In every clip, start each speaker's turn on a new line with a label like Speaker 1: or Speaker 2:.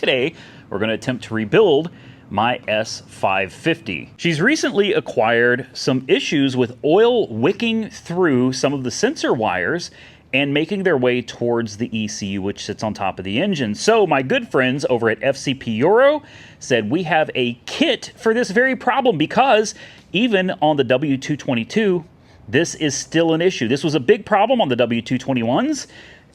Speaker 1: today we're going to attempt to rebuild my S550. She's recently acquired some issues with oil wicking through some of the sensor wires and making their way towards the ECU, which sits on top of the engine. So my good friends over at FCP Euro said we have a kit for this very problem, because even on the W222, this is still an issue. This was a big problem on the W221s,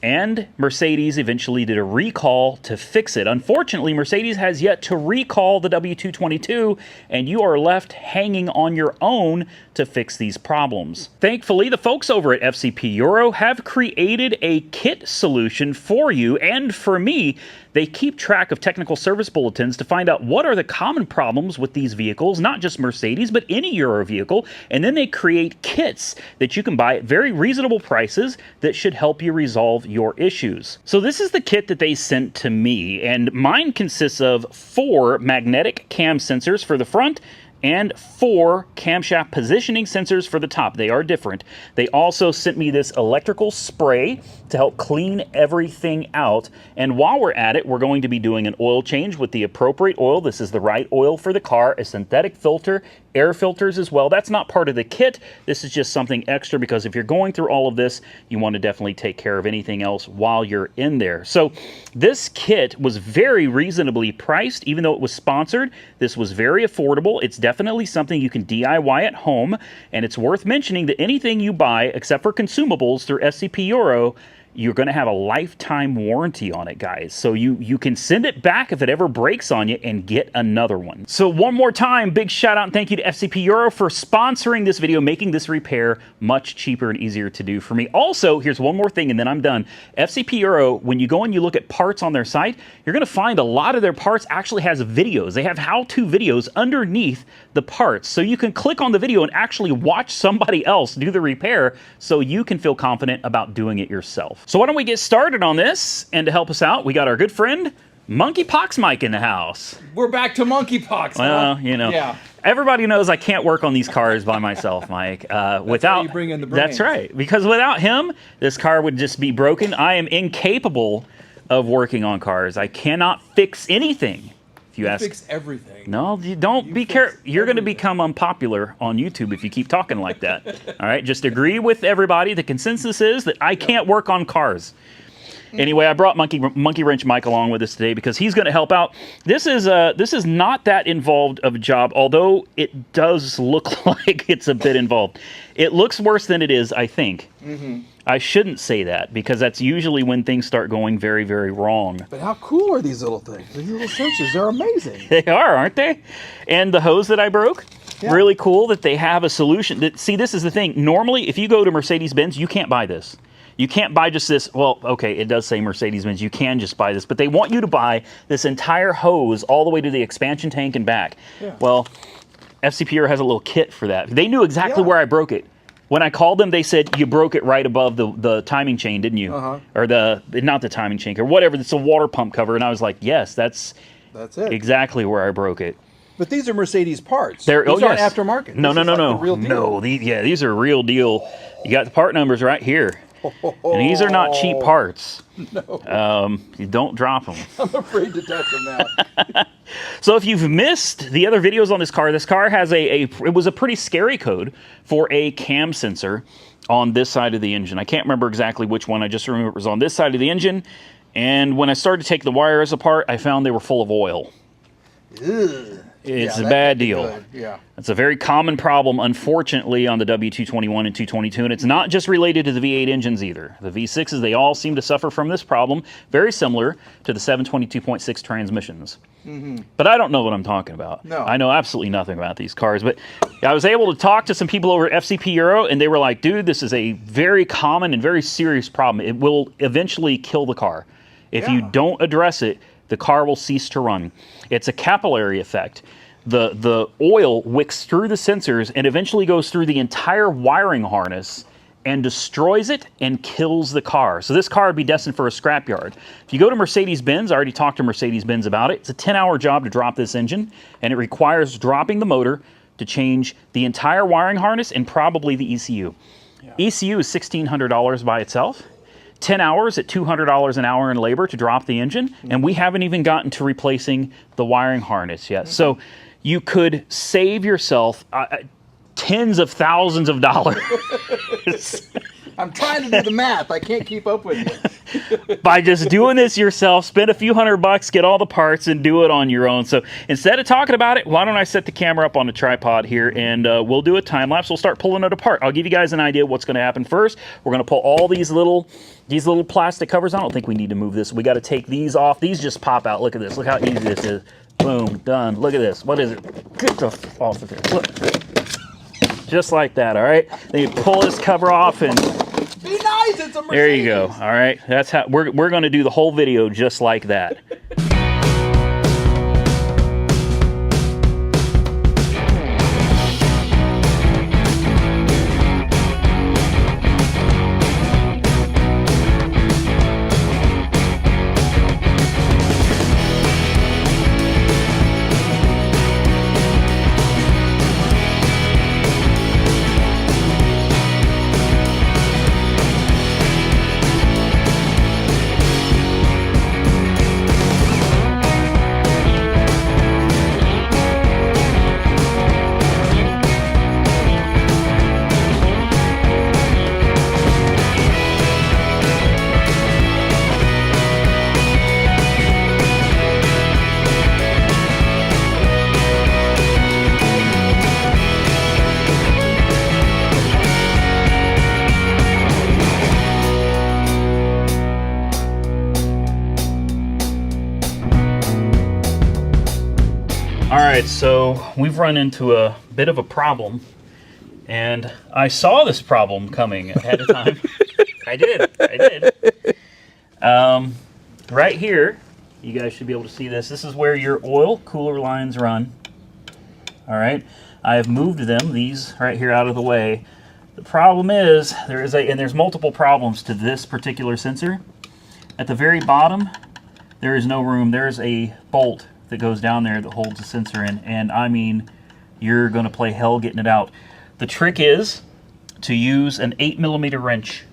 Speaker 1: and Mercedes eventually did a recall to fix it. Unfortunately, Mercedes has yet to recall the W222, and you are left hanging on your own to fix these problems. Thankfully, the folks over at FCP Euro have created a kit solution for you and for me. They keep track of technical service bulletins to find out what are the common problems with these vehicles, not just Mercedes, but any Euro vehicle, and then they create kits that you can buy at very reasonable prices that should help you resolve your issues. So this is the kit that they sent to me, and mine consists of 4 magnetic cam sensors for the front and 4 camshaft positioning sensors for the top. They are different. They also sent me this electrical spray to help clean everything out. And while we're at it, we're going to be doing an oil change with the appropriate oil. This is the right oil for the car, a synthetic filter, air filters as well. That's not part of the kit. This is just something extra, because if you're going through all of this, you want to definitely take care of anything else while you're in there. So this kit was very reasonably priced, even though it was sponsored. This was very affordable. It's definitely something you can DIY at home, and it's worth mentioning that anything you buy, except for consumables through SCP Euro, you're going to have a lifetime warranty on it, guys. So you can send it back if it ever breaks on you and get another one. So one more time, big shout out and thank you to FCP Euro for sponsoring this video, making this repair much cheaper and easier to do for me. Also, here's one more thing and then I'm done. FCP Euro, when you go and you look at parts on their site, you're going to find a lot of their parts actually has videos. They have how-to videos underneath the parts. So you can click on the video and actually watch somebody else do the repair, so you can feel confident about doing it yourself. So why don't we get started on this? And to help us out, we got our good friend, Monkeypox Mike, in the house.
Speaker 2: We're back to monkeypox.
Speaker 1: Well, you know,
Speaker 2: yeah.
Speaker 1: Everybody knows I can't work on these cars by myself, Mike. Without
Speaker 2: you bring in the brains.
Speaker 1: That's right, because without him, this car would just be broken. I am incapable of working on cars. I cannot fix anything. If you ask,
Speaker 2: fix everything.
Speaker 1: No, you don't. Be careful. You're going to become unpopular on YouTube if you keep talking like that. All right, just agree with everybody. The consensus is that I can't work on cars. Anyway, I brought Monkey Wrench Mike along with us today because he's going to help out. This is not that involved of a job, although it does look like it's a bit involved. It looks worse than it is, I think. I shouldn't say that, because that's usually when things start going very, very wrong.
Speaker 2: But how cool are these little things? These little sensors, they're amazing.
Speaker 1: They are, aren't they? And the hose that I broke, really cool that they have a solution. See, this is the thing. Normally, if you go to Mercedes-Benz, you can't buy this. You can't buy just this. Well, okay, it does say Mercedes-Benz. You can just buy this, but they want you to buy this entire hose all the way to the expansion tank and back. Yeah. Well, FCP Euro has a little kit for that. They knew exactly where I broke it. When I called them, they said, you broke it right above the timing chain, didn't you? Or not the timing chain, or whatever. It's a water pump cover. And I was like, yes, that's it. Exactly where I broke it.
Speaker 2: But these are Mercedes parts.
Speaker 1: These
Speaker 2: aren't aftermarket.
Speaker 1: No. No, these are real deal. You got the part numbers right here. And these are not cheap parts. No. You don't drop them.
Speaker 2: I'm afraid to touch them now.
Speaker 1: So if you've missed the other videos on this car has it was a pretty scary code for a cam sensor on this side of the engine. I can't remember exactly which one. I just remember it was on this side of the engine. And when I started to take the wires apart, I found they were full of oil.
Speaker 2: Ugh.
Speaker 1: It's a bad deal.
Speaker 2: Good. Yeah.
Speaker 1: It's a very common problem, unfortunately, on the W221 and 222, and it's not just related to the V8 engines either. The V6s, they all seem to suffer from this problem, very similar to the 722.6 transmissions. But I don't know what I'm talking about.
Speaker 2: No.
Speaker 1: I know absolutely nothing about these cars, but I was able to talk to some people over at FCP Euro, and they were like, dude, this is a very common and very serious problem. It will eventually kill the car. If you don't address it, the car will cease to run. It's a capillary effect. The oil wicks through the sensors and eventually goes through the entire wiring harness and destroys it and kills the car. So this car would be destined for a scrapyard. If you go to Mercedes-Benz, I already talked to Mercedes-Benz about it. It's a 10-hour job to drop this engine, and it requires dropping the motor to change the entire wiring harness and probably the ECU. ECU is $1,600 by itself. 10 hours at $200 an hour in labor to drop the engine, and we haven't even gotten to replacing the wiring harness yet. So you could save yourself tens of thousands of dollars.
Speaker 2: I'm trying to do the math. I can't keep up with you.
Speaker 1: By just doing this yourself, spend a few $100, get all the parts, and do it on your own. So instead of talking about it, why don't I set the camera up on the tripod here, and we'll do a time lapse. We'll start pulling it apart. I'll give you guys an idea of what's going to happen first. We're going to pull all these little plastic covers. I don't think we need to move this. We got to take these off. These just pop out. Look at this. Look how easy this is. Boom, done. Look at this. What is it? Get the f off of here. Look. Just like that, all right? Then you pull this cover off and
Speaker 2: be nice, it's a Mercedes.
Speaker 1: There you go. All right. That's how we're going to do the whole video just like that. All right, so we've run into a bit of a problem, and I saw this problem coming ahead of time. I did. Right here, you guys should be able to see this. This is where your oil cooler lines run. All right, I have moved them, these right here, out of the way. The problem is, there's multiple problems to this particular sensor. At the very bottom, there is no room. There's a bolt that goes down there that holds the sensor in, and I mean, you're going to play hell getting it out. The trick is to use an 8mm wrench.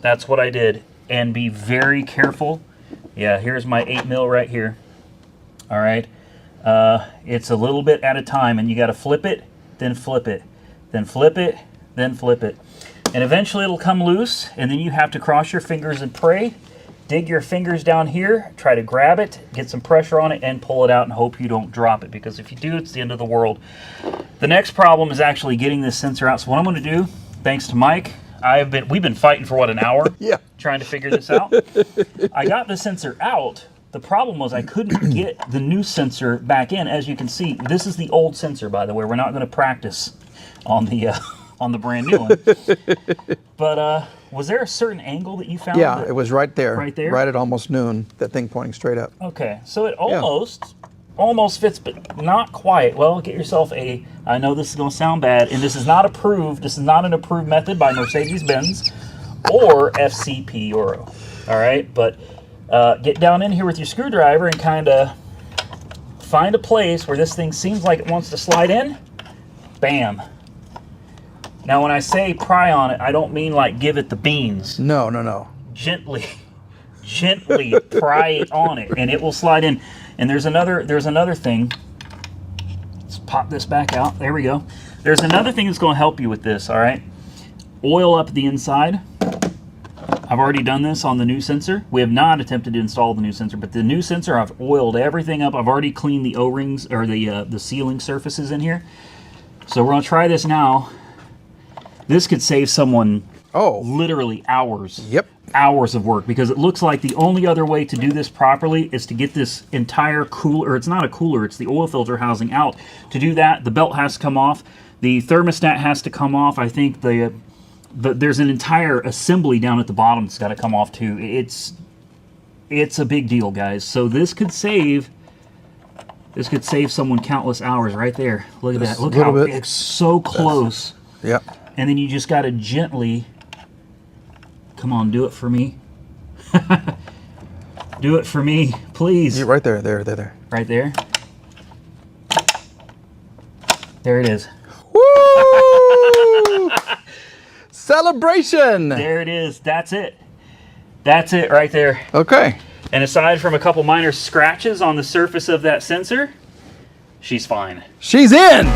Speaker 1: That's what I did, and be very careful. Yeah, here's my 8mm right here. All right, it's a little bit at a time, and you got to flip it, then flip it, then flip it, then flip it, and eventually it'll come loose, and then you have to cross your fingers and pray. Dig your fingers down here, try to grab it, get some pressure on it, and pull it out and hope you don't drop it, because if you do, it's the end of the world. The next problem is actually getting this sensor out. So what I'm going to do, thanks to Mike, we've been fighting for, what, an hour?
Speaker 2: Yeah.
Speaker 1: Trying to figure this out. I got the sensor out. The problem was I couldn't get the new sensor back in. As you can see, this is the old sensor, by the way. We're not going to practice on the brand new one. But was there a certain angle that you found?
Speaker 2: Yeah, it was right there.
Speaker 1: Right there?
Speaker 2: Right at almost noon, that thing pointing straight up.
Speaker 1: Okay, so it almost fits, but not quite. Well, get yourself I know this is going to sound bad, and this is not approved. This is not an approved method by Mercedes-Benz or FCP Euro. All right, but get down in here with your screwdriver and kind of find a place where this thing seems like it wants to slide in. Bam. Now, when I say pry on it, I don't mean like give it the beans.
Speaker 2: No.
Speaker 1: Gently pry on it, and it will slide in. And there's another thing. Let's pop this back out. There we go. There's another thing that's going to help you with this. All right, oil up the inside. I've already done this on the new sensor. We have not attempted to install the new sensor, but the new sensor, I've oiled everything up. I've already cleaned the O-rings, or the sealing surfaces in here. So we're going to try this now. This could save someone literally hours.
Speaker 2: Yep.
Speaker 1: Hours of work, because it looks like the only other way to do this properly is to get this entire cooler, or it's not a cooler, it's the oil filter housing out. To do that, the belt has to come off, the thermostat has to come off. I think there's an entire assembly down at the bottom that's got to come off too. It's a big deal, guys. So this could save someone countless hours right there. Look at that. Look how it's so close.
Speaker 2: Yep.
Speaker 1: And then you just got to gently, come on, do it for me. Do it for me, please.
Speaker 2: You're right there, there.
Speaker 1: Right there. There it is.
Speaker 2: Woo! Celebration!
Speaker 1: There it is. That's it. That's it right there.
Speaker 2: Okay.
Speaker 1: And aside from a couple minor scratches on the surface of that sensor, she's fine.
Speaker 2: She's in!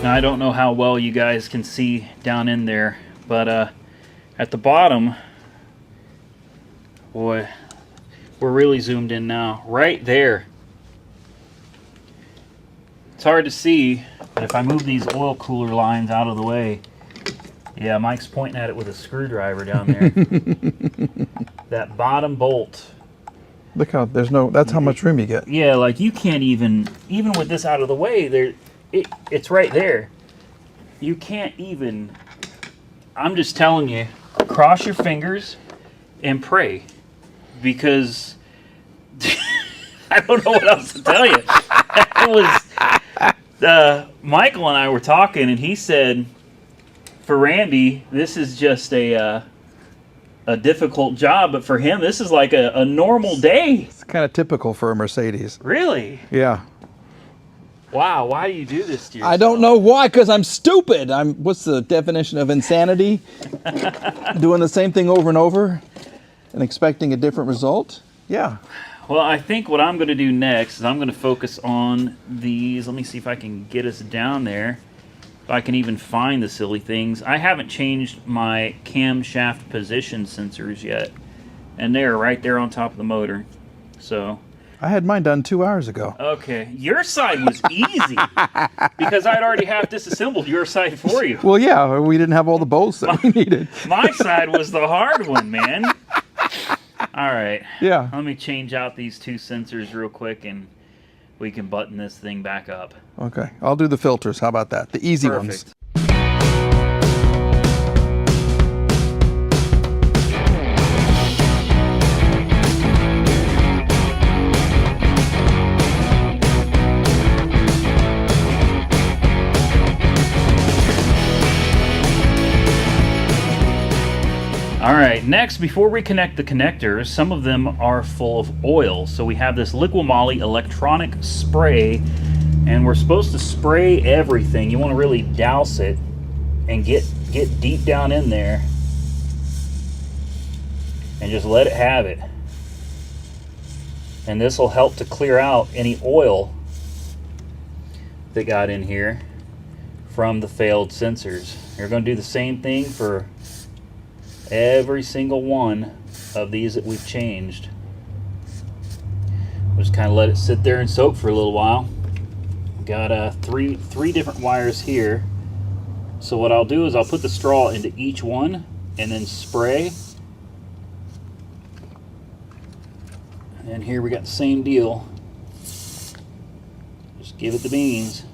Speaker 1: Now, I don't know how well you guys can see down in there, but at the bottom, boy, we're really zoomed in now. Right there. It's hard to see, but if I move these oil cooler lines out of the way, yeah, Mike's pointing at it with a screwdriver down there. That bottom bolt.
Speaker 2: Look how that's how much room you get.
Speaker 1: Yeah, like you can't even with this out of the way, it's right there. You can't even, I'm just telling you, cross your fingers and pray, because I don't know what else to tell you. It was, Michael and I were talking, and he said, for Randy, this is just a difficult job, but for him, this is like a normal day.
Speaker 2: It's kind of typical for a Mercedes.
Speaker 1: Really?
Speaker 2: Yeah.
Speaker 1: Wow, why do you do this to yourself?
Speaker 2: I don't know why, because I'm stupid. What's the definition of insanity? Doing the same thing over and over and expecting a different result? Yeah.
Speaker 1: Well, I think what I'm going to do next is I'm going to focus on these. Let me see if I can get us down there. If I can even find the silly things. I haven't changed my camshaft position sensors yet. And they're right there on top of the motor. So
Speaker 2: I had mine done 2 hours ago.
Speaker 1: okay, your side was easy because I'd already half disassembled your side for you.
Speaker 2: Well, yeah, we didn't have all the bolts that we needed.
Speaker 1: My side was the hard one, man. All right.
Speaker 2: Yeah.
Speaker 1: Let me change out these two sensors real quick, and we can button this thing back up.
Speaker 2: Okay, I'll do the filters. How about that? The easy ones.
Speaker 1: Perfect. All right, next, before we connect the connectors, some of them are full of oil. So we have this Liqui-Moly electronic spray, and we're supposed to spray everything. You want to really douse it and get deep down in there and just let it have it. And this will help to clear out any oil that got in here from the failed sensors. You're going to do the same thing for every single one of these that we've changed. Just kind of let it sit there and soak for a little while. Got three different wires here. So what I'll do is I'll put the straw into each one and then spray. And here we got the same deal. Just give it the beans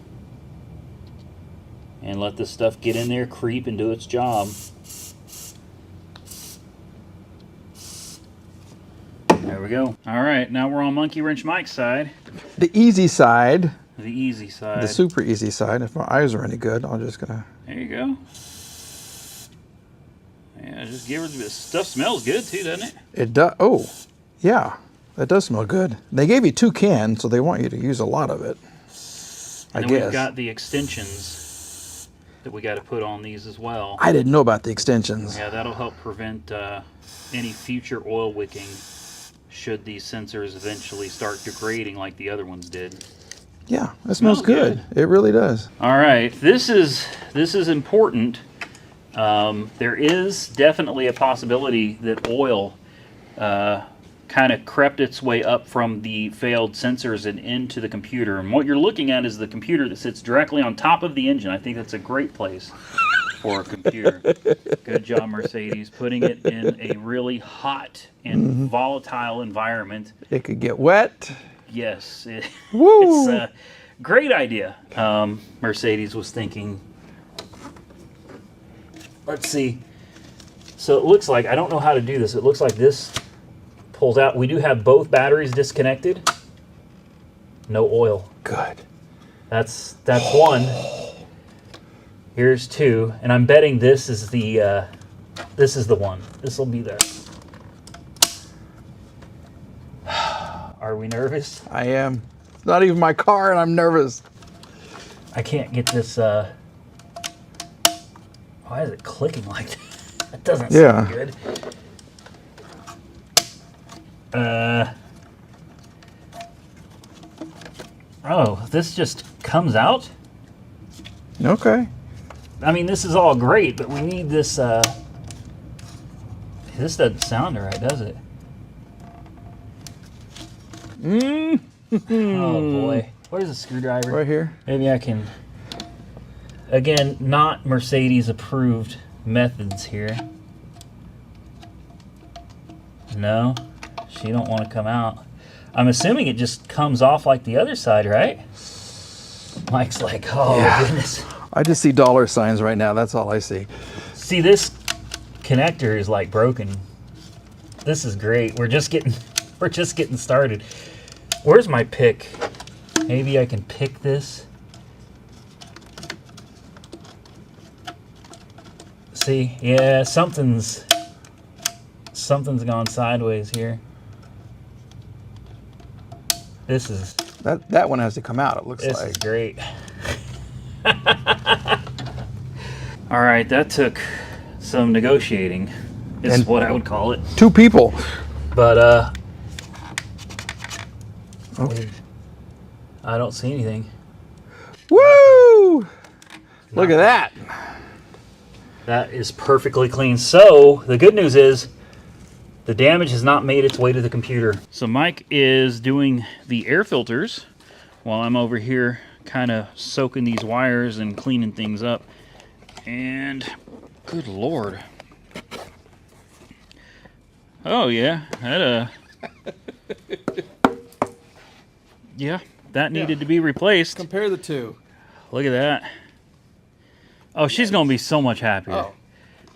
Speaker 1: and let this stuff get in there, creep, and do its job. There we go. All right, now we're on Monkey Wrench Mike's side.
Speaker 2: The easy side.
Speaker 1: The easy side.
Speaker 2: The super easy side. If my eyes are any good, I'm just gonna.
Speaker 1: There you go. Yeah, just give her this stuff. Smells good too, doesn't it?
Speaker 2: It does. Oh, yeah, that does smell good. They gave you 2 cans, so they want you to use a lot of it.
Speaker 1: And
Speaker 2: I
Speaker 1: then
Speaker 2: guess.
Speaker 1: we've got the extensions that we got to put on these as well.
Speaker 2: I didn't know about the extensions.
Speaker 1: Yeah, that'll help prevent any future oil wicking should these sensors eventually start degrading like the other ones did.
Speaker 2: Yeah, it smells good. It really does.
Speaker 1: All right, this is important. There is definitely a possibility that oil kind of crept its way up from the failed sensors and into the computer. And what you're looking at is the computer that sits directly on top of the engine. I think that's a great place for a computer. Good job, Mercedes, putting it in a really hot and volatile environment.
Speaker 2: It could get wet.
Speaker 1: Yes,
Speaker 2: Woo!
Speaker 1: it's a great idea. Mercedes was thinking. Let's see. So it looks like, I don't know how to do this. It looks like this pulls out. We do have both batteries disconnected. No oil.
Speaker 2: Good.
Speaker 1: That's one. Here's two, and I'm betting this is the one. This will be there. Are we nervous?
Speaker 2: I am. It's not even my car, and I'm nervous.
Speaker 1: I can't get this. Why is it clicking like that? That doesn't sound good. Oh, this just comes out?
Speaker 2: Okay.
Speaker 1: I mean, this is all great, but we need this. This doesn't sound right, does it? Oh boy. Where's the screwdriver?
Speaker 2: Right here.
Speaker 1: Maybe I can. Again, not Mercedes approved methods here. No, she don't want to come out. I'm assuming it just comes off like the other side, right? Mike's like, oh goodness.
Speaker 2: I just see dollar signs right now. That's all I see.
Speaker 1: See, this connector is like broken. This is great. We're just getting started. Where's my pick? Maybe I can pick this. See, yeah, something's gone sideways here. This is
Speaker 2: that one has to come out. It looks
Speaker 1: this
Speaker 2: like.
Speaker 1: is great. All right, that took some negotiating. Is what I would call it.
Speaker 2: 2 people.
Speaker 1: But
Speaker 2: Okay.
Speaker 1: I don't see anything.
Speaker 2: Woo! Look at that.
Speaker 1: That is perfectly clean. So the good news is the damage has not made its way to the computer. So Mike is doing the air filters while I'm over here kind of soaking these wires and cleaning things up. And good Lord. Oh yeah, that yeah, that needed to be replaced.
Speaker 2: Compare the two.
Speaker 1: Look at that. Oh, she's gonna be so much happier.
Speaker 2: Oh.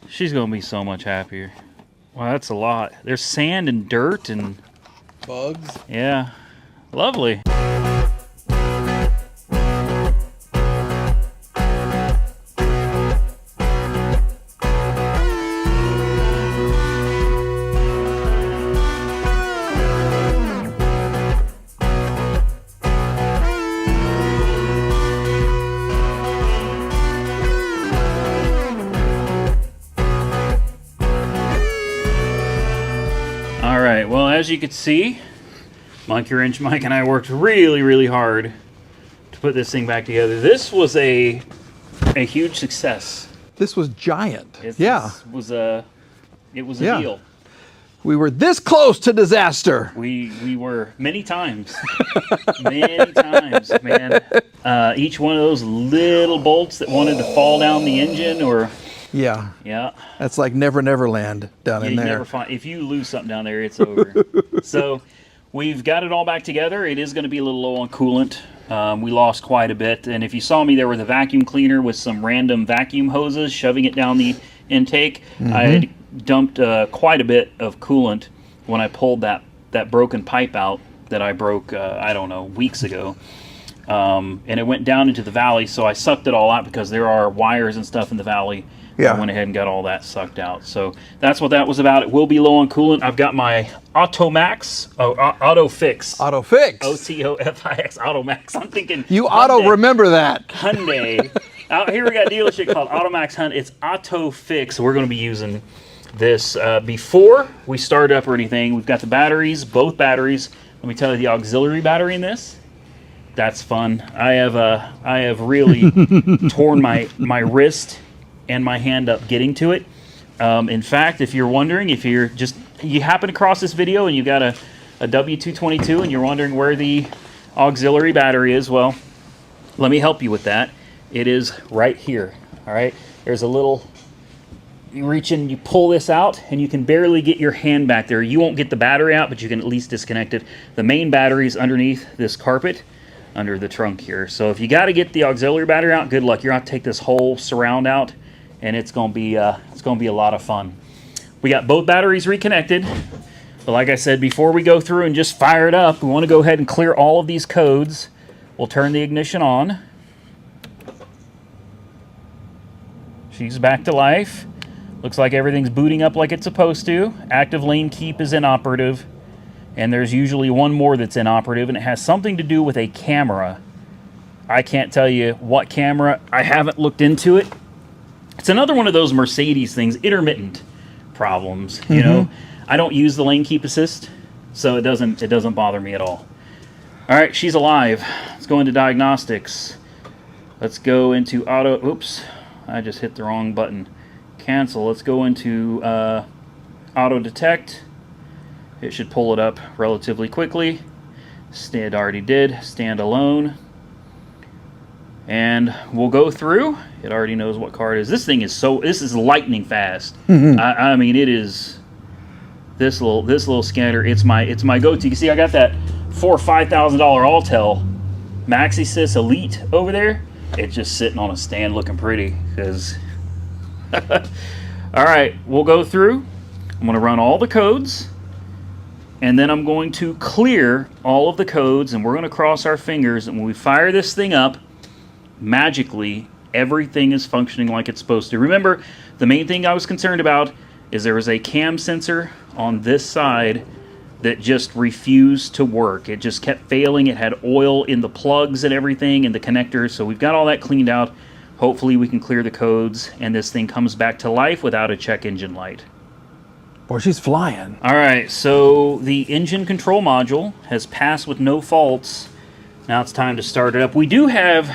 Speaker 1: She's gonna be so much happier. Wow, that's a lot. There's sand and dirt and
Speaker 2: Bugs.
Speaker 1: yeah, lovely. Alright, well, as you can see, Monkey Wrench Mike and I worked really, really hard to put this thing back together. This was a huge success.
Speaker 2: This was giant.
Speaker 1: It was a deal.
Speaker 2: We were this close to disaster.
Speaker 1: We were many times. Many times, man. Each one of those little bolts that wanted to fall down the engine or...
Speaker 2: Yeah.
Speaker 1: Yeah.
Speaker 2: That's like Never Never Land down in
Speaker 1: You
Speaker 2: there.
Speaker 1: never find, if you lose something down there, it's over. So we've got it all back together. It is going to be a little low on coolant. We lost quite a bit. And if you saw me there with a vacuum cleaner with some random vacuum hoses shoving it down the intake, I had dumped quite a bit of coolant when I pulled that broken pipe out that I broke, I don't know, weeks ago. And it went down into the valley, so I sucked it all out because there are wires and stuff in the valley.
Speaker 2: Yeah.
Speaker 1: I went ahead and got all that sucked out. So that's what that was about. It will be low on coolant. I've got my Automax, Autofix.
Speaker 2: Autofix.
Speaker 1: Otofix, Automax. I'm thinking
Speaker 2: You
Speaker 1: Hyundai,
Speaker 2: auto remember that.
Speaker 1: Hyundai. Out here we got a dealership called Automax Hyundai. It's Autofix. We're going to be using this before we start up or anything. We've got the batteries, both batteries. Let me tell you the auxiliary battery in this. That's fun. I have really torn my wrist and my hand up getting to it. In fact, if you're wondering, if you happen across this video and you got a W222 and you're wondering where the auxiliary battery is, well, let me help you with that. It is right here. All right. There's a little. You reach in, you pull this out, and you can barely get your hand back there. You won't get the battery out, but you can at least disconnect it. The main battery is underneath this carpet, under the trunk here. So if you got to get the auxiliary battery out, good luck. You're going to take this whole surround out, and it's going to be a lot of fun. We got both batteries reconnected. But like I said, before we go through and just fire it up, we want to go ahead and clear all of these codes. We'll turn the ignition on. She's back to life. Looks like everything's booting up like it's supposed to. Active lane keep is inoperative. And there's usually one more that's inoperative, and it has something to do with a camera. I can't tell you what camera. I haven't looked into it. It's another one of those Mercedes things, intermittent problems, you know. I don't use the lane keep assist, so it doesn't bother me at all. All right, she's alive. Let's go into diagnostics. Let's go into auto. Oops, I just hit the wrong button. Cancel. Let's go into auto detect. It should pull it up relatively quickly. It already did. Stand alone. And we'll go through. It already knows what car it is. This thing is this is lightning fast. I mean, it is. This little scanner. It's my go-to. You see, I got that $4,000 or $5,000 Altel MaxiSys Elite over there. It's just sitting on a stand looking pretty. Because. All right, we'll go through. I'm going to run all the codes. And then I'm going to clear all of the codes, and we're going to cross our fingers. And when we fire this thing up, magically, everything is functioning like it's supposed to. Remember, the main thing I was concerned about is there was a cam sensor on this side that just refused to work. It just kept failing. It had oil in the plugs and everything and the connectors. So we've got all that cleaned out. Hopefully we can clear the codes, and this thing comes back to life without a check engine light.
Speaker 2: Boy, she's flying.
Speaker 1: All right, so the engine control module has passed with no faults. Now it's time to start it up. We do have,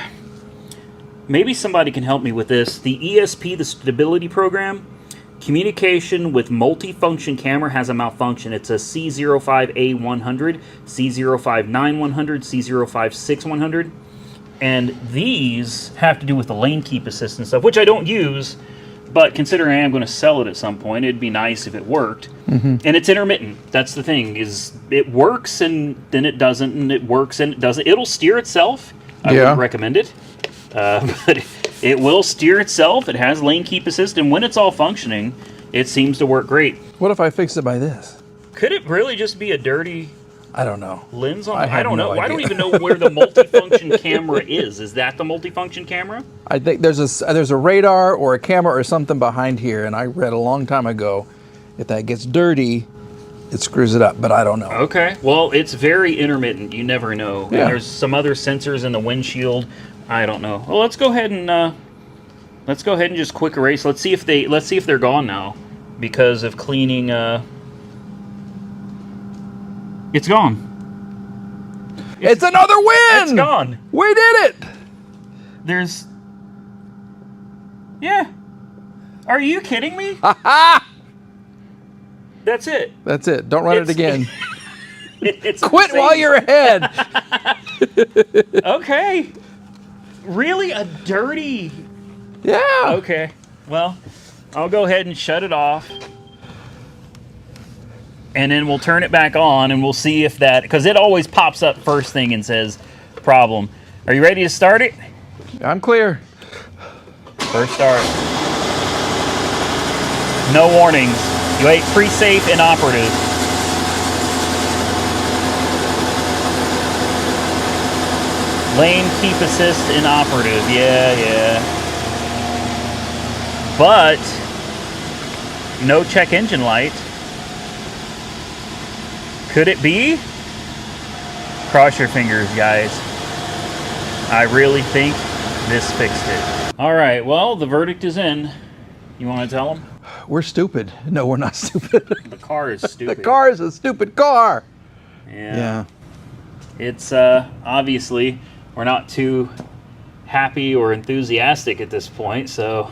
Speaker 1: maybe somebody can help me with this, the ESP, the stability program, communication with multifunction camera has a malfunction. It's a C05A100, C059100, C056100. And these have to do with the lane keep assist and stuff, which I don't use. But considering I am going to sell it at some point, it'd be nice if it worked. And it's intermittent. That's the thing, is it works and then it doesn't, and it works and it doesn't. It'll steer itself. I wouldn't recommend it. But it will steer itself. It has lane keep assist, and when it's all functioning, it seems to work great.
Speaker 2: What if I fix it by this?
Speaker 1: Could it really just be a dirty...
Speaker 2: I don't know.
Speaker 1: Lens on? I don't know. I don't even know where the multifunction camera is. Is that the multifunction camera?
Speaker 2: I think there's a radar or a camera or something behind here, and I read a long time ago, if that gets dirty, it screws it up, but I don't know.
Speaker 1: Okay. Well, it's very intermittent. You never know.
Speaker 2: Yeah.
Speaker 1: And there's some other sensors in the windshield. I don't know. Well, let's go ahead and just quick erase. Let's see if they're gone now because of cleaning. It's gone.
Speaker 2: It's another win!
Speaker 1: It's gone.
Speaker 2: We did it!
Speaker 1: There's... Yeah. Are you kidding me? That's it.
Speaker 2: That's it. Don't run it again.
Speaker 1: It's
Speaker 2: Quit
Speaker 1: insane.
Speaker 2: while you're ahead.
Speaker 1: Okay. Really? A dirty...
Speaker 2: Yeah.
Speaker 1: Okay. Well, I'll go ahead and shut it off. And then we'll turn it back on, and we'll see if that... Because it always pops up first thing and says, problem. Are you ready to start it?
Speaker 2: I'm clear.
Speaker 1: First start. No warnings. You ate pre-safe inoperative. Lane keep assist inoperative. Yeah. But no check engine light. Could it be? Cross your fingers, guys. I really think this fixed it. All right, well, the verdict is in. You want to tell them?
Speaker 2: We're stupid. No, we're not stupid.
Speaker 1: The car is stupid.
Speaker 2: The car is a stupid car.
Speaker 1: Yeah. It's obviously we're not too happy or enthusiastic at this point, so.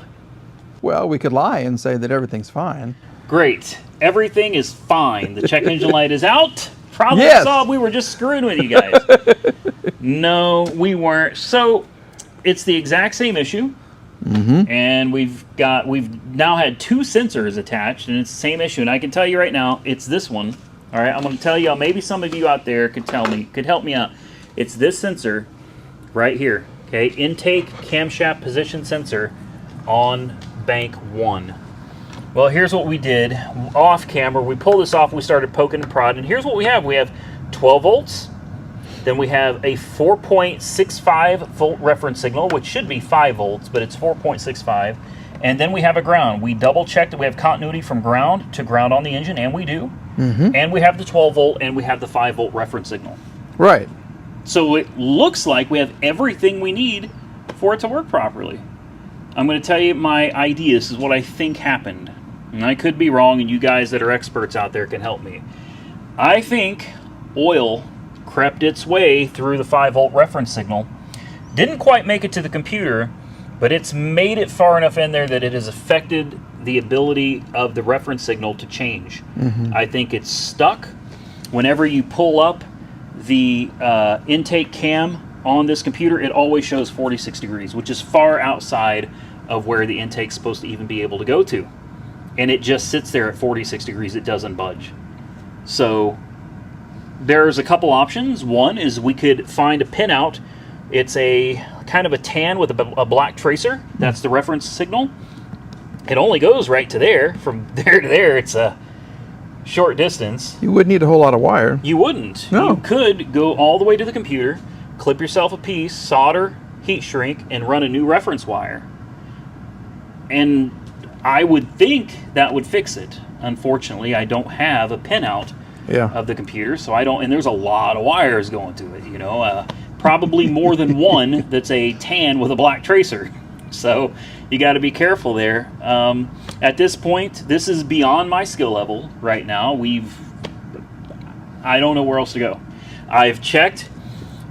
Speaker 2: Well, we could lie and say that everything's fine.
Speaker 1: Great. Everything is fine. The check engine light is out. Problem solved. We were just screwing with you guys. No, we weren't. So it's the exact same issue. And we've now had two sensors attached, and it's the same issue. And I can tell you right now, it's this one. All right, I'm going to tell you. Maybe some of you out there could help me out. It's this sensor right here. Okay, intake camshaft position sensor on bank 1. Well, here's what we did off camera. We pulled this off and we started poking and prodding. And here's what we have. We have 12 volts. Then we have a 4.65 volt reference signal, which should be 5 volts, but it's 4.65. And then we have a ground. We double checked that we have continuity from ground to ground on the engine, and we do. And we have the 12 volt and we have the 5 volt reference signal.
Speaker 2: Right.
Speaker 1: So it looks like we have everything we need for it to work properly. I'm going to tell you my idea. This is what I think happened. And I could be wrong, and you guys that are experts out there can help me. I think oil crept its way through the 5 volt reference signal. Didn't quite make it to the computer, but it's made it far enough in there that it has affected the ability of the reference signal to change. I think it's stuck. Whenever you pull up the intake cam on this computer, it always shows 46 degrees, which is far outside of where the intake's supposed to even be able to go to. And it just sits there at 46 degrees. It doesn't budge. So there's a couple options. One is we could find a pinout. It's a kind of a tan with a black tracer. That's the reference signal. It only goes right to there. From there to there, it's a short distance.
Speaker 2: You wouldn't need a whole lot of wire.
Speaker 1: You wouldn't.
Speaker 2: No.
Speaker 1: You could go all the way to the computer, clip yourself a piece, solder, heat shrink, and run a new reference wire. And I would think that would fix it. Unfortunately, I don't have a pinout of the computer, so I don't. And there's a lot of wires going to it. You know, probably more than one that's a tan with a black tracer. So you got to be careful there. At this point, this is beyond my skill level right now. I don't know where else to go. I've checked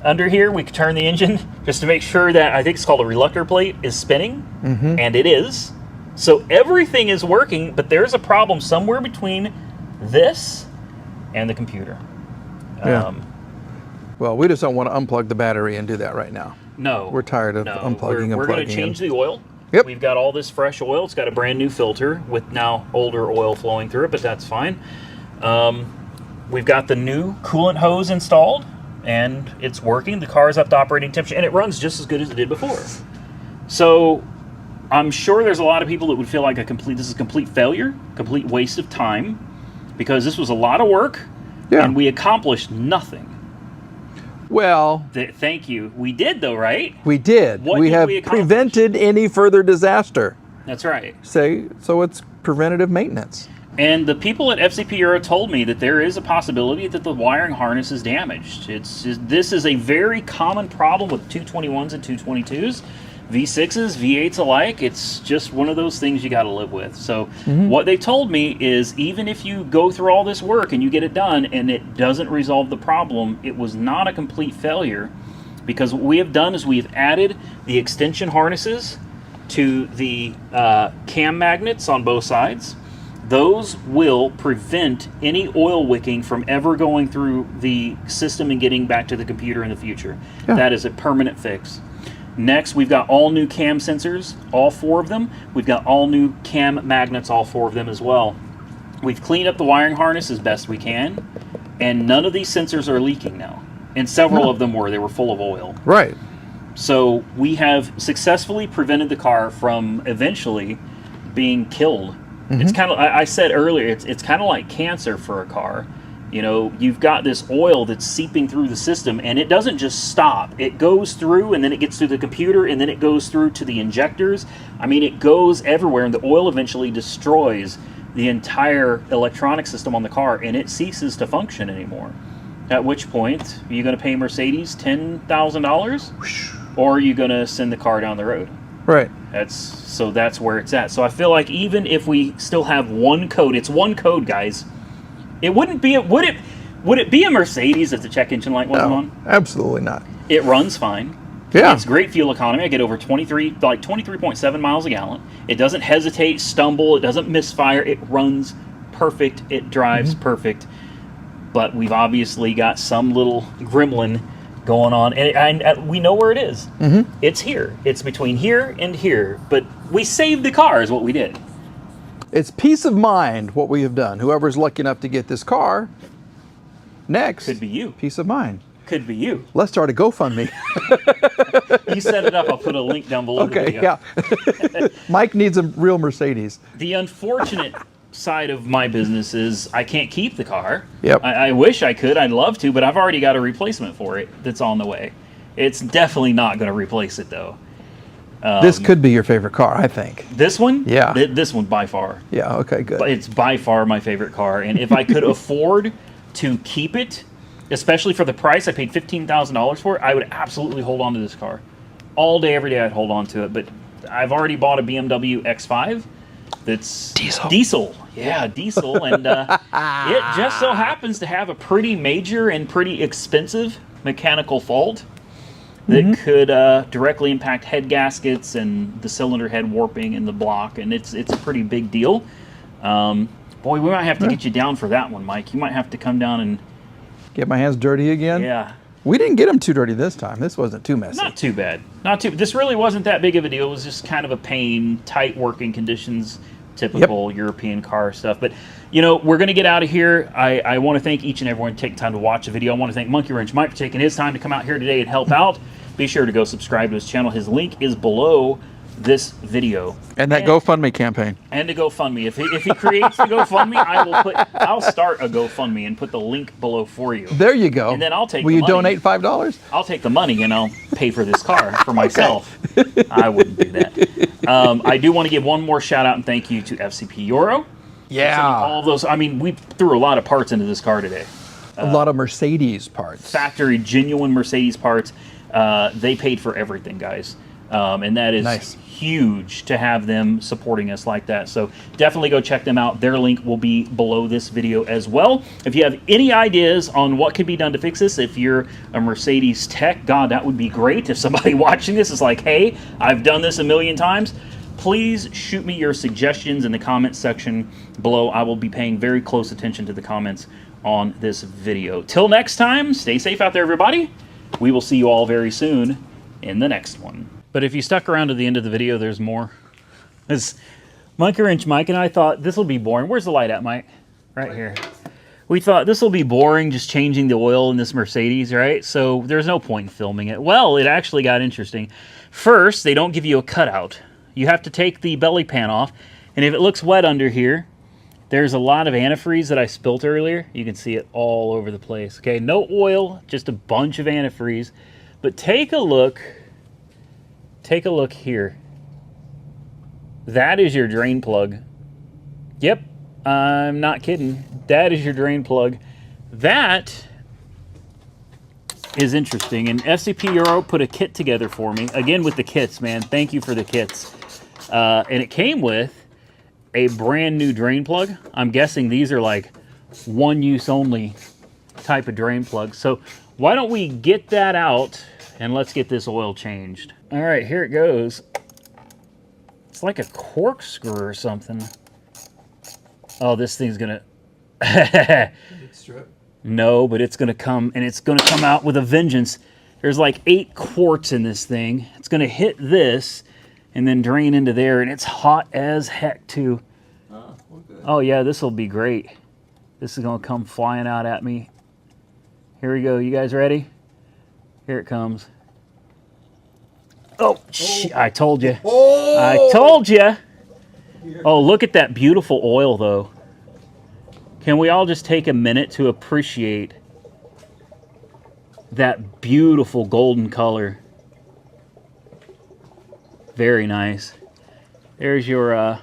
Speaker 1: under here. We can turn the engine just to make sure that, I think it's called a reluctor plate, is spinning, and it is. So everything is working, but there's a problem somewhere between this and the computer.
Speaker 2: Well, we just don't want to unplug the battery and do that right now.
Speaker 1: No.
Speaker 2: We're tired of unplugging and
Speaker 1: We're going
Speaker 2: plugging
Speaker 1: to change
Speaker 2: in.
Speaker 1: the oil.
Speaker 2: Yep.
Speaker 1: We've got all this fresh oil. It's got a brand new filter with now older oil flowing through it, but that's fine. We've got the new coolant hose installed, and it's working. The car is up to operating temperature, and it runs just as good as it did before. So I'm sure there's a lot of people that would feel like this is a complete failure, complete waste of time, because this was a lot of work, and we accomplished nothing.
Speaker 2: Well,
Speaker 1: thank you. We did, though, right?
Speaker 2: We did.
Speaker 1: What
Speaker 2: we
Speaker 1: did
Speaker 2: have
Speaker 1: we accomplish?
Speaker 2: prevented any further disaster.
Speaker 1: That's right.
Speaker 2: So it's preventative maintenance.
Speaker 1: And the people at FCP Euro told me that there is a possibility that the wiring harness is damaged. This is a very common problem with 221s and 222s, V6s, V8s alike. It's just one of those things you got to live with. So what they told me is, even if you go through all this work and you get it done and it doesn't resolve the problem, it was not a complete failure, because what we have done is we've added the extension harnesses to the cam magnets on both sides. Those will prevent any oil wicking from ever going through the system and getting back to the computer in the future. That is a permanent fix. Next, we've got all new cam sensors, all 4 of them. We've got all new cam magnets, all 4 of them as well. We've cleaned up the wiring harness as best we can, and none of these sensors are leaking now. And several of them were. They were full of oil.
Speaker 2: Right.
Speaker 1: So we have successfully prevented the car from eventually being killed. It's kind of, I said earlier, it's kind of like cancer for a car. You know, you've got this oil that's seeping through the system, and it doesn't just stop. It goes through, and then it gets through the computer, and then it goes through to the injectors. I mean, it goes everywhere, and the oil eventually destroys the entire electronic system on the car, and it ceases to function anymore. At which point, are you going to pay Mercedes $10,000, or are you going to send the car down the road?
Speaker 2: Right.
Speaker 1: That's where it's at. So I feel like even if we still have one code, it's one code, guys. It wouldn't be would it be a Mercedes if the check engine light wasn't on?
Speaker 2: Absolutely not.
Speaker 1: It runs fine.
Speaker 2: Yeah.
Speaker 1: It's great fuel economy. I get over 23.7 miles a gallon. It doesn't hesitate, stumble, it doesn't misfire. It runs perfect. It drives perfect. But we've obviously got some little gremlin going on, and we know where it is. It's here. It's between here and here. But we saved the car is what we did.
Speaker 2: It's peace of mind what we have done. Whoever's lucky enough to get this car next
Speaker 1: Could be you.
Speaker 2: Peace of mind.
Speaker 1: could be you.
Speaker 2: Let's start a GoFundMe.
Speaker 1: You set it up. I'll put a link down below the
Speaker 2: Okay,
Speaker 1: video.
Speaker 2: yeah. Mike needs a real Mercedes.
Speaker 1: The unfortunate side of my business is I can't keep the car.
Speaker 2: Yep.
Speaker 1: I wish I could. I'd love to, but I've already got a replacement for it that's on the way. It's definitely not going to replace it, though.
Speaker 2: This could be your favorite car, I think.
Speaker 1: This one?
Speaker 2: Yeah.
Speaker 1: This one by far.
Speaker 2: Yeah, okay, good.
Speaker 1: But it's by far my favorite car. And if I could afford to keep it, especially for the price, I paid $15,000 for it, I would absolutely hold on to this car. All day, every day, I'd hold on to it. But I've already bought a BMW X5 that's diesel. Yeah, diesel. And it just so happens to have a pretty major and pretty expensive mechanical fault that could directly impact head gaskets and the cylinder head warping in the block, and it's a pretty big deal. Boy, we might have to get you down for that one, Mike. You might have to come down and...
Speaker 2: Get my hands dirty again?
Speaker 1: Yeah.
Speaker 2: We didn't get them too dirty this time. This wasn't too messy.
Speaker 1: Not too bad. This really wasn't that big of a deal. It was just kind of a pain, tight working conditions, typical European car stuff. But, you know, we're going to get out of here. I want to thank each and everyone taking time to watch the video. I want to thank Monkey Wrench Mike for taking his time to come out here today and help out. Be sure to go subscribe to his channel. His link is below this video.
Speaker 2: And that GoFundMe campaign.
Speaker 1: And the GoFundMe. If he creates the GoFundMe, I'll start a GoFundMe and put the link below for you.
Speaker 2: There you go.
Speaker 1: And then I'll take
Speaker 2: Will
Speaker 1: the
Speaker 2: you
Speaker 1: money.
Speaker 2: donate $5?
Speaker 1: I'll take the money and I'll pay for this car for myself. I wouldn't do that. I do want to give one more shout out and thank you to FCP Euro.
Speaker 2: Yeah.
Speaker 1: All of those. I mean, we threw a lot of parts into this car today.
Speaker 2: A lot of Mercedes parts.
Speaker 1: Factory, genuine Mercedes parts. They paid for everything, guys. And that is
Speaker 2: nice.
Speaker 1: Huge to have them supporting us like that. So definitely go check them out. Their link will be below this video as well. If you have any ideas on what can be done to fix this, if you're a Mercedes tech, God, that would be great. If somebody watching this is like, hey, I've done this a million times, please shoot me your suggestions in the comments section below. I will be paying very close attention to the comments on this video. Till next time, stay safe out there, everybody. We will see you all very soon in the next one. But if you stuck around to the end of the video, there's more. As Monkey Wrench Mike and I thought this will be boring. Where's the light at, Mike? Right here. We thought this will be boring, just changing the oil in this Mercedes, right? So there's no point in filming it. Well, it actually got interesting. First, they don't give you a cutout. You have to take the belly pan off, and if it looks wet under here, there's a lot of antifreeze that I spilt earlier. You can see it all over the place. Okay, no oil, just a bunch of antifreeze. But take a look. Take a look here. That is your drain plug. Yep, I'm not kidding. That is your drain plug. That is interesting. And FCP Euro put a kit together for me. Again, with the kits, man. Thank you for the kits. And it came with a brand new drain plug. I'm guessing these are like one use only type of drain plug. So why don't we get that out and let's get this oil changed. All right, here it goes. It's like a corkscrew or something. Oh, this thing's gonna... No, but it's gonna come, and it's gonna come out with a vengeance. There's like 8 quarts in this thing. It's gonna hit this and then drain into there, and it's hot as heck too. Oh yeah, this will be great. This is gonna come flying out at me. Here we go. You guys ready? Here it comes. Oh, I told you. Oh. I told you. Oh, look at that beautiful oil, though. Can we all just take a minute to appreciate that beautiful golden color? Very nice. There's your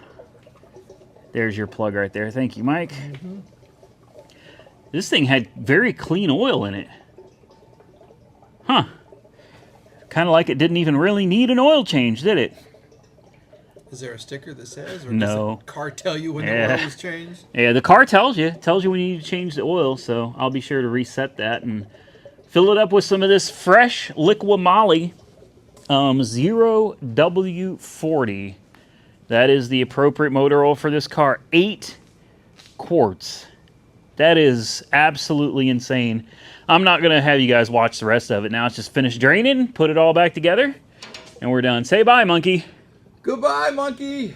Speaker 1: plug right there. Thank you, Mike. This thing had very clean oil in it. Huh. Kind of like it didn't even really need an oil change, did it?
Speaker 3: Is there a sticker that says, or
Speaker 1: no.
Speaker 3: does the car tell you when the oil was changed?
Speaker 1: Yeah, the car tells you when you need to change the oil, so I'll be sure to reset that and fill it up with some of this fresh Liqui Moly 0W40. That is the appropriate motor oil for this car. 8 quarts. That is absolutely insane. I'm not going to have you guys watch the rest of it now. It's just finished draining, put it all back together, and we're done. Say bye, monkey.
Speaker 3: Goodbye, monkey.